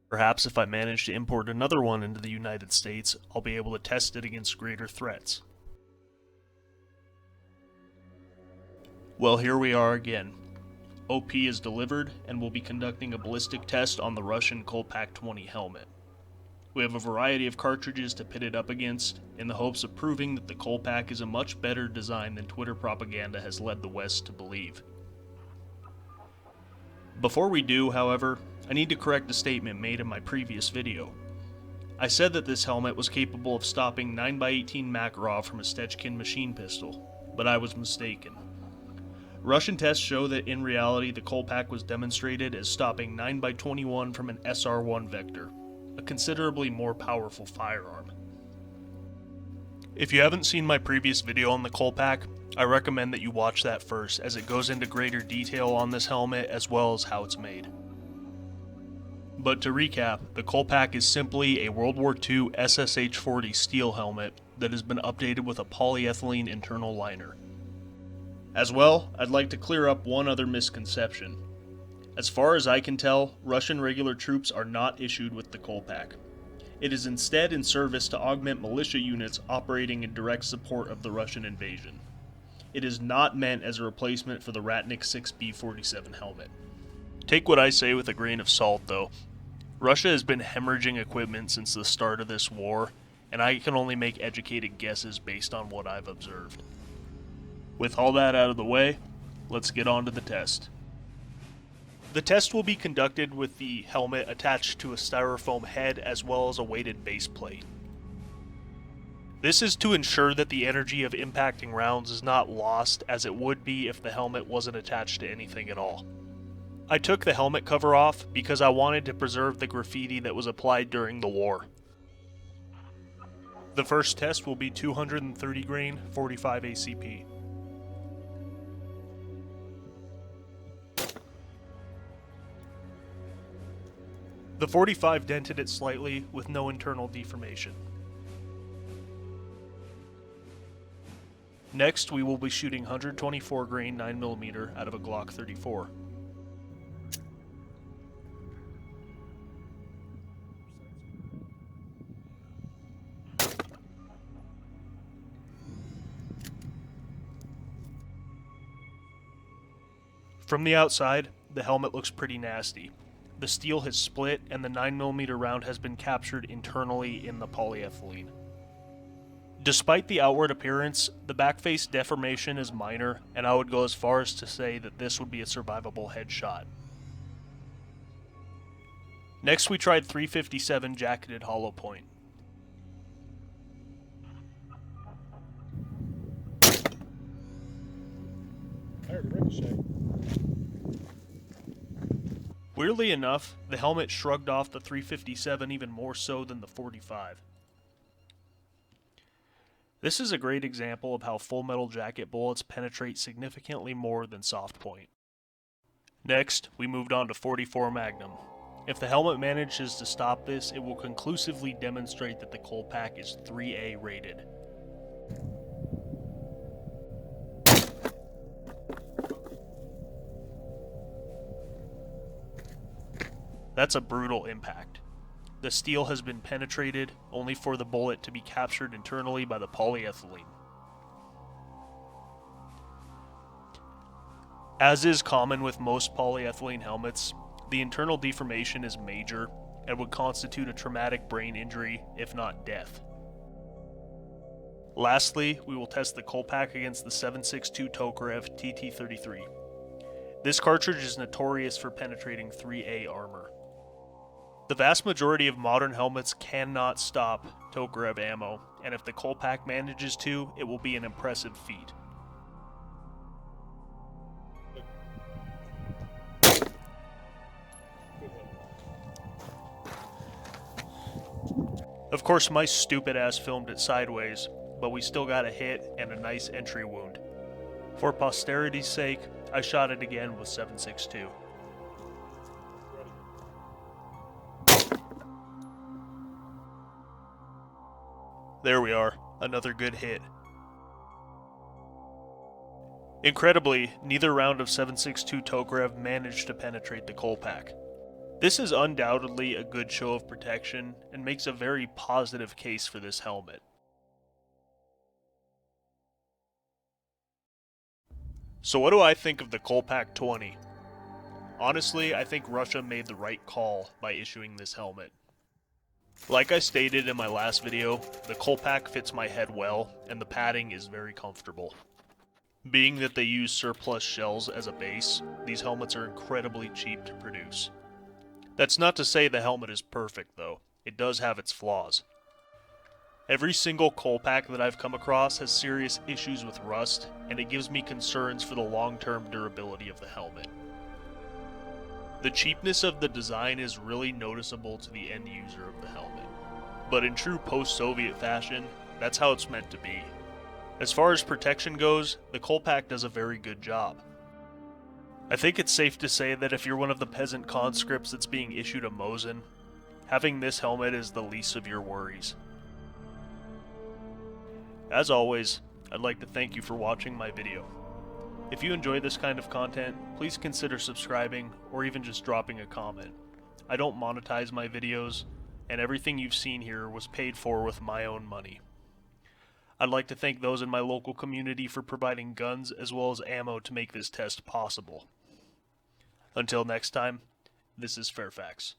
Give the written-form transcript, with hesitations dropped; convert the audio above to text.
Perhaps if I manage to import another one into the United States, I'll be able to test it against greater threats. Well, here we are again. OP is delivered, and we'll be conducting a ballistic test on the Russian Kolpak 20 helmet. We have a variety of cartridges to pit it up against, in the hopes of proving that the Kolpak is a much better design than Twitter propaganda has led the West to believe. Before we do, however, I need to correct a statement made in my previous video. I said that this helmet was capable of stopping 9x18 Makarov from a Stechkin machine pistol, but I was mistaken. Russian tests show that in reality the Kolpak was demonstrated as stopping 9x21 from an SR-1 Vector, a considerably more powerful firearm. If you haven't seen my previous video on the Kolpak, I recommend that you watch that first, as it goes into greater detail on this helmet as well as how it's made. But to recap, the Kolpak is simply a World War II SSH-40 steel helmet that has been updated with a polyethylene internal liner. As well, I'd like to clear up one other misconception. As far as I can tell, Russian regular troops are not issued with the Kolpak. It is instead in service to augment militia units operating in direct support of the Russian invasion. It is not meant as a replacement for the Ratnik 6B47 helmet. Take what I say with a grain of salt though. Russia has been hemorrhaging equipment since the start of this war, and I can only make educated guesses based on what I've observed. With all that out of the way, let's get on to the test. The test will be conducted with the helmet attached to a styrofoam head as well as a weighted base plate. This is to ensure that the energy of impacting rounds is not lost as it would be if the helmet wasn't attached to anything at all. I took the helmet cover off because I wanted to preserve the graffiti that was applied during the war. The first test will be 230 grain 45 ACP. The 45 dented it slightly with no internal deformation. Next, we will be shooting 124 grain 9mm out of a Glock 34. From the outside, the helmet looks pretty nasty. The steel has split and the 9mm round has been captured internally in the polyethylene. Despite the outward appearance, the backface deformation is minor, and I would go as far as to say that this would be a survivable headshot. Next we tried 357 jacketed hollow point. I heard a ricochet. Weirdly enough, the helmet shrugged off the 357 even more so than the 45. This is a great example of how full metal jacket bullets penetrate significantly more than soft point. Next, we moved on to 44 Magnum. If the helmet manages to stop this, it will conclusively demonstrate that the Kolpak is 3A rated. That's a brutal impact. The steel has been penetrated, only for the bullet to be captured internally by the polyethylene. As is common with most polyethylene helmets, the internal deformation is major and would constitute a traumatic brain injury, if not death. Lastly, we will test the Kolpak against the 7.62 Tokarev TT-33. This cartridge is notorious for penetrating 3A armor. The vast majority of modern helmets cannot stop Tokarev ammo, and if the Kolpak manages to, it will be an impressive feat. Of course, my stupid ass filmed it sideways, but we still got a hit and a nice entry wound. For posterity's sake, I shot it again with 7.62. There we are, another good hit. Incredibly, neither round of 7.62 Tokarev managed to penetrate the Kolpak. This is undoubtedly a good show of protection and makes a very positive case for this helmet. So what do I think of the Kolpak 20? Honestly, I think Russia made the right call by issuing this helmet. Like I stated in my last video, the Kolpak fits my head well, and the padding is very comfortable. Being that they use surplus shells as a base, these helmets are incredibly cheap to produce. That's not to say the helmet is perfect though, it does have its flaws. Every single Kolpak that I've come across has serious issues with rust, and it gives me concerns for the long-term durability of the helmet. The cheapness of the design is really noticeable to the end user of the helmet, but in true post-Soviet fashion, that's how it's meant to be. As far as protection goes, the Kolpak does a very good job. I think it's safe to say that if you're one of the peasant conscripts that's being issued a Mosin, having this helmet is the least of your worries. As always, I'd like to thank you for watching my video. If you enjoy this kind of content, please consider subscribing or even just dropping a comment. I don't monetize my videos, and everything you've seen here was paid for with my own money. I'd like to thank those in my local community for providing guns as well as ammo to make this test possible. Until next time, this is Fairfax.